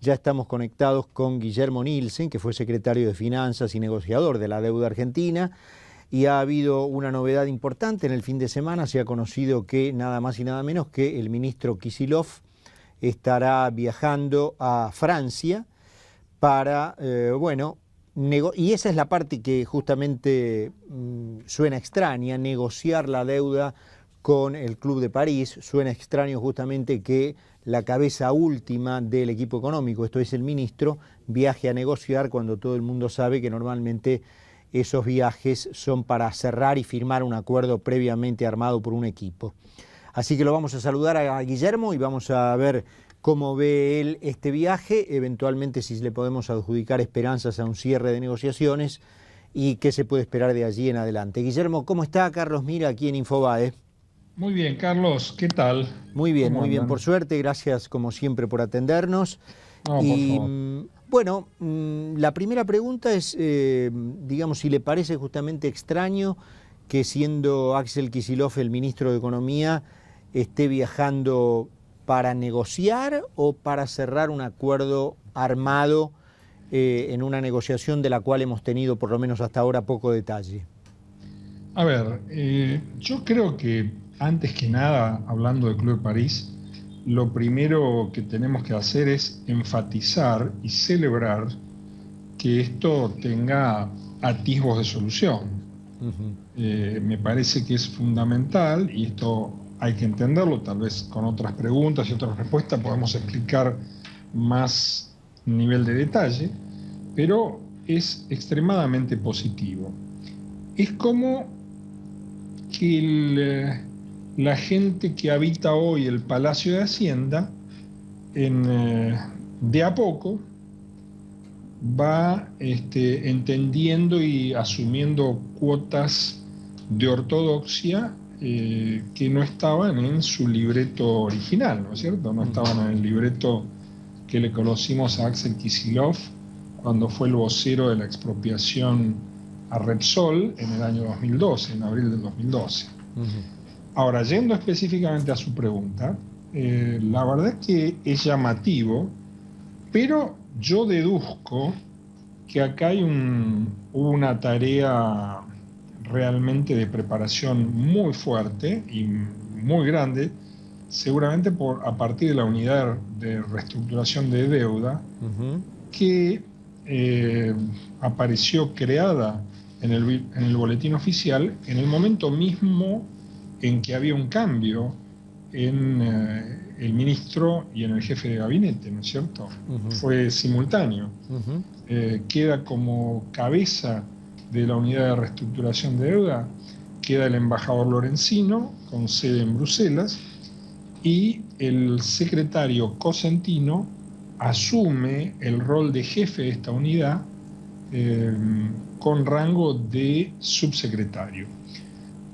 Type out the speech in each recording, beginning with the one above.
Ya estamos conectados con Guillermo Nielsen, que fue secretario de Finanzas y negociador de la deuda argentina, y ha habido una novedad importante en el fin de semana. Se ha conocido que nada más y nada menos que el ministro Kicillof estará viajando a Francia para, y esa es la parte que justamente suena extraña, negociar la deuda con el Club de París. Suena extraño justamente que la cabeza última del equipo económico, esto es el ministro, viaje a negociar cuando todo el mundo sabe que normalmente esos viajes son para cerrar y firmar un acuerdo previamente armado por un equipo. Así que lo vamos a saludar a Guillermo y vamos a ver cómo ve él este viaje, eventualmente si le podemos adjudicar esperanzas a un cierre de negociaciones y qué se puede esperar de allí en adelante. Guillermo, ¿cómo está? Carlos Mira, aquí en Infobae. Muy bien, Carlos, ¿qué tal? Muy bien, ¿Cómo muy bien, por andan? suerte. Gracias como siempre por atendernos. No, por Y favor. la primera pregunta es, digamos, si le parece justamente extraño que siendo Axel Kicillof el ministro de Economía esté viajando para negociar o para cerrar un acuerdo armado en una negociación de la cual hemos tenido por lo menos hasta ahora poco detalle. A ver, yo creo que antes que nada, hablando del Club de París, lo primero que tenemos que hacer es enfatizar y celebrar que esto tenga atisbos de solución. Ujú. Me parece que es fundamental y esto hay que entenderlo, tal vez con otras preguntas y otras respuestas podemos explicar más nivel de detalle, pero es extremadamente positivo. Es como que la gente que habita hoy el Palacio de Hacienda, de a poco, va entendiendo y asumiendo cuotas de ortodoxia que no estaban en su libreto original, ¿no es cierto? No estaban en el libreto que le conocimos a Axel Kicillof cuando fue el vocero de la expropiación a Repsol en el año 2012, en abril del 2012. Ujú. Ahora, yendo específicamente a su pregunta, la verdad es que es llamativo, pero yo deduzco que acá hubo una tarea realmente de preparación muy fuerte y muy grande, seguramente a partir de la unidad de reestructuración de deuda Ujú. que eh, apareció creada en el boletín oficial en el momento mismo en que había un cambio en el ministro y en el jefe de gabinete, ¿no es cierto? Ujú. Fue simultáneo. Ujú. Queda como cabeza de la unidad de reestructuración de deuda, queda el embajador Lorenzino, con sede en Bruselas, y el secretario Cosentino asume el rol de jefe de esta unidad eh, con rango de subsecretario.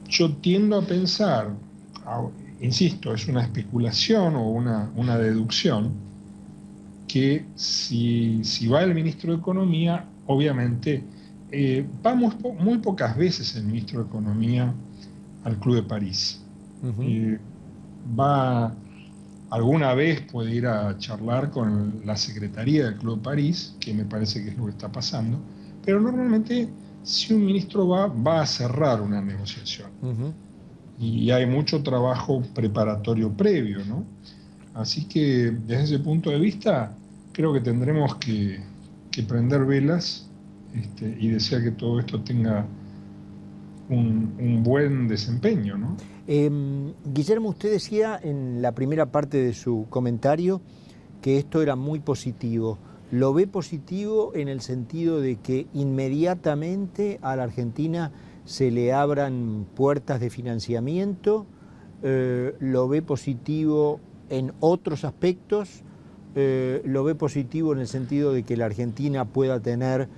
Yo tiendo a pensar, insisto, es una especulación o una deducción, que si va el ministro de Economía, obviamente va muy pocas veces el ministro de Economía al Club de París. Ujú. Eh, va alguna vez puede ir a charlar con la Secretaría del Club de París, que me parece que es lo que está pasando, pero normalmente si un ministro va a cerrar una negociación Ujú. y hay mucho trabajo preparatorio previo, ¿no? Así que desde ese punto de vista creo que tendremos que prender velas y desear que todo esto tenga un buen desempeño, ¿no? Guillermo, usted decía en la primera parte de su comentario que esto era muy positivo. ¿Lo ve positivo en el sentido de que inmediatamente a la Argentina se le abran puertas de financiamiento? ¿Lo ve positivo en otros aspectos? ¿Lo ve positivo en el sentido de que la Argentina pueda tener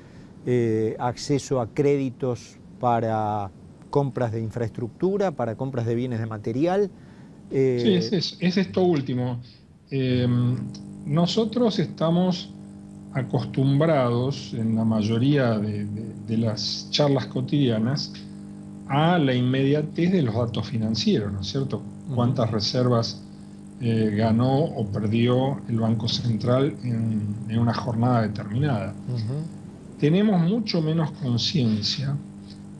acceso a créditos para compras de infraestructura, para compras de bienes de material? Sí, Eh, es esto último. Eh, Nosotros estamos acostumbrados en la mayoría de las charlas cotidianas a la inmediatez de los datos financieros, ¿no es cierto? Ujú. Cuántas reservas ganó o perdió el Banco Central en una jornada determinada. Tenemos mucho menos conciencia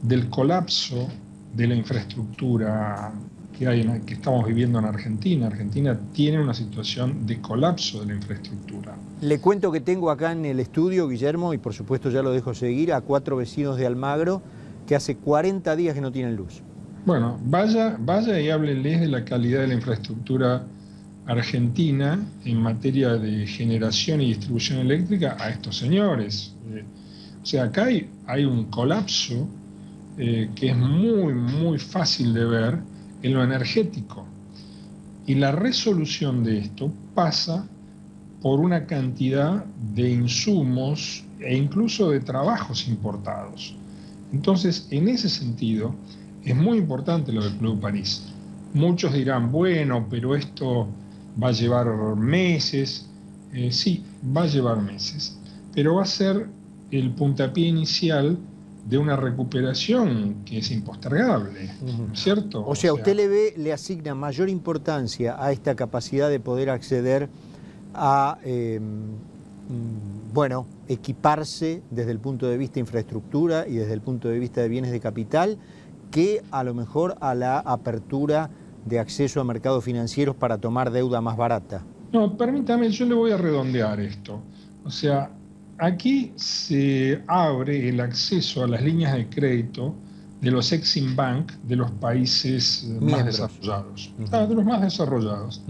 del colapso de la infraestructura que estamos viviendo en Argentina. Argentina tiene una situación de colapso de la infraestructura. Le cuento que tengo acá en el estudio, Guillermo, y por supuesto ya lo dejo seguir, a 4 vecinos de Almagro que hace 40 días que no tienen luz. Bueno, vaya y háblenles de la calidad de la infraestructura argentina en materia de generación y distribución eléctrica a estos señores. O sea, acá hay un colapso que es muy fácil de ver en lo energético. Y la resolución de esto pasa por una cantidad de insumos e incluso de trabajos importados. Entonces, en ese sentido, es muy importante lo del Club de París. Muchos dirán, bueno, pero esto va a llevar meses. Sí, va a llevar meses, pero va a ser el puntapié inicial de una recuperación que es impostergable, ¿cierto? O sea, usted le asigna mayor importancia a esta capacidad de poder acceder a, bueno, equiparse desde el punto de vista de infraestructura y desde el punto de vista de bienes de capital, que a lo mejor a la apertura de acceso a mercados financieros para tomar deuda más barata. No, permítame, yo le voy a redondear esto. O sea, aquí se abre el acceso a las líneas de crédito de los Exim Bank de los países más desarrollados, de los más desarrollados.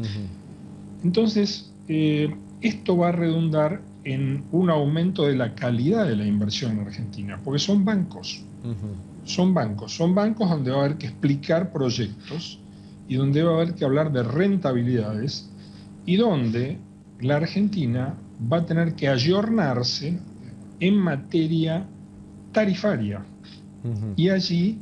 Entonces, esto va a redundar en un aumento de la calidad de la inversión en Argentina, porque son bancos. Son bancos donde va a haber que explicar proyectos y donde va a haber que hablar de rentabilidades y donde la Argentina va a tener que ayornarse en materia tarifaria. Y allí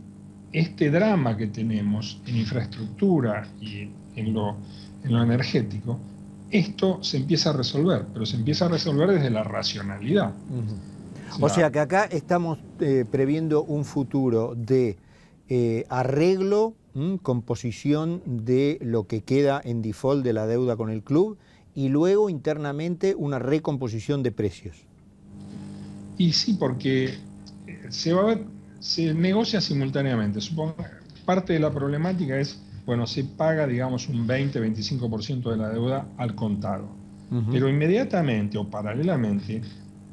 este drama que tenemos en infraestructura y en lo energético, esto se empieza a resolver, pero se empieza a resolver desde la racionalidad. O sea que acá estamos previendo un futuro de arreglo, composición de lo que queda en default de la deuda con el club y luego internamente una recomposición de precios. Y sí, porque se negocia simultáneamente. Supongo, parte de la problemática es, bueno, se paga, digamos, un 20-25% de la deuda al contado. Pero inmediatamente o paralelamente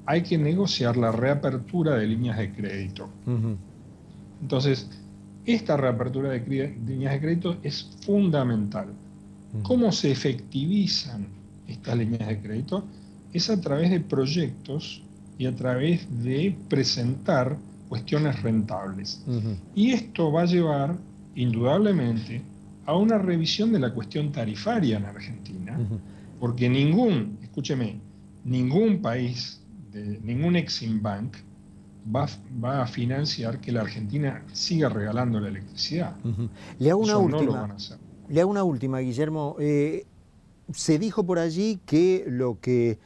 hay que negociar la reapertura de líneas de crédito. Entonces, esta reapertura de líneas de crédito es fundamental. ¿Cómo se efectivizan estas líneas de crédito? Es a través de proyectos y a través de presentar cuestiones rentables. Y esto va a llevar, indudablemente, a una revisión de la cuestión tarifaria en Argentina, porque ningún país, ningún Exim Bank va a financiar que la Argentina siga regalando la electricidad. Le hago una última. No lo van a hacer. Le hago una última, Guillermo. Se dijo por allí que lo que,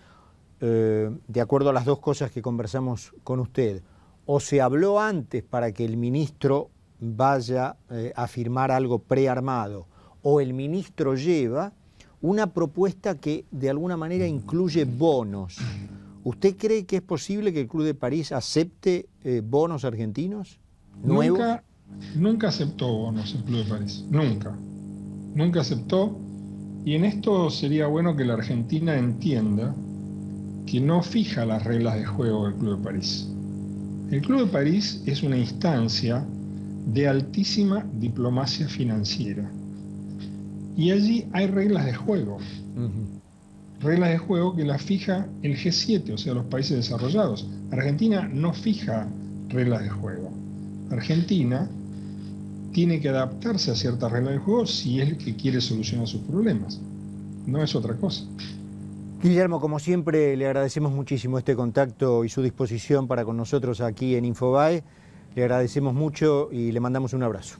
de acuerdo a las dos cosas que conversamos con usted, o se habló antes para que el ministro vaya a firmar algo prearmado, o el ministro lleva una propuesta que de alguna manera incluye bonos. ¿Usted cree que es posible que el Club de París acepte bonos argentinos nuevos? Nunca aceptó bonos el Club de París, nunca aceptó, y en esto sería bueno que la Argentina entienda que no fija las reglas de juego del Club de París. El Club de París es una instancia de altísima diplomacia financiera y allí hay reglas de juego. Reglas de juego que las fija el G7, o sea, los países desarrollados. Argentina no fija reglas de juego. Argentina tiene que adaptarse a ciertas reglas de juego si es el que quiere solucionar sus problemas. No es otra cosa. Guillermo, como siempre, le agradecemos muchísimo este contacto y su disposición para con nosotros aquí en Infobae. Le agradecemos mucho y le mandamos un abrazo.